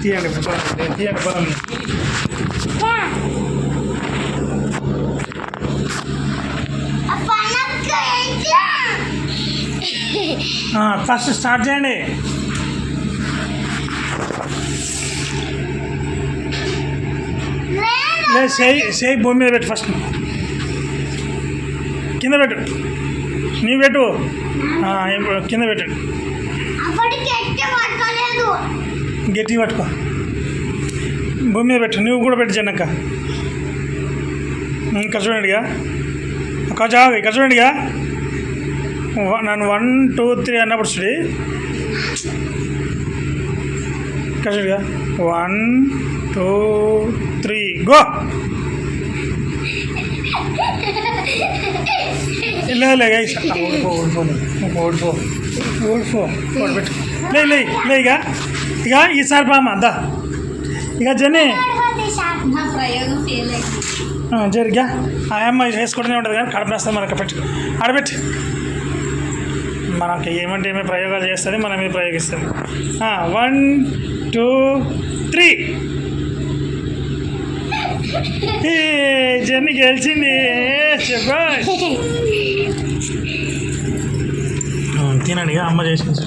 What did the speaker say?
తీయండి తీయండి పొలం. ఫస్ట్ స్టార్ట్ చేయండి. లేదు చేయి భూమి మీద పెట్టు. ఫస్ట్ కింద పెట్టు. నీవు పెట్టు. కింద పెట్టు. గట్టి పట్టుకో. భూమి మీద పెట్టు. నువ్వు కూడా పెట్టు చిన్నక్క. ఇక్కడ చూడండిగా. ఇక్కడ చూడండిగా. నన్ను 1 2 3 అన్నప్పుడు చూడి. ఇక్కడ చూడిగా. 1 2 3 గో. ఓడిపెట్టు. ఇక ఈసారి బామ్మ దా. ఇక జని జరిగా ఆ అమ్మ వేసుకుంటూనే ఉంటుంది కానీ కడుపు వేస్తుంది. మనకు పెట్టు. ఆడబెట్టు. మనకి ఏమంటే ఏమేమి ప్రయోగాలు చేస్తుంది, మనం ఏమి ప్రయోగిస్తుంది. 1 2 3 జర్నీ గెలిచింది. తినండి. అమ్మ చేసింది.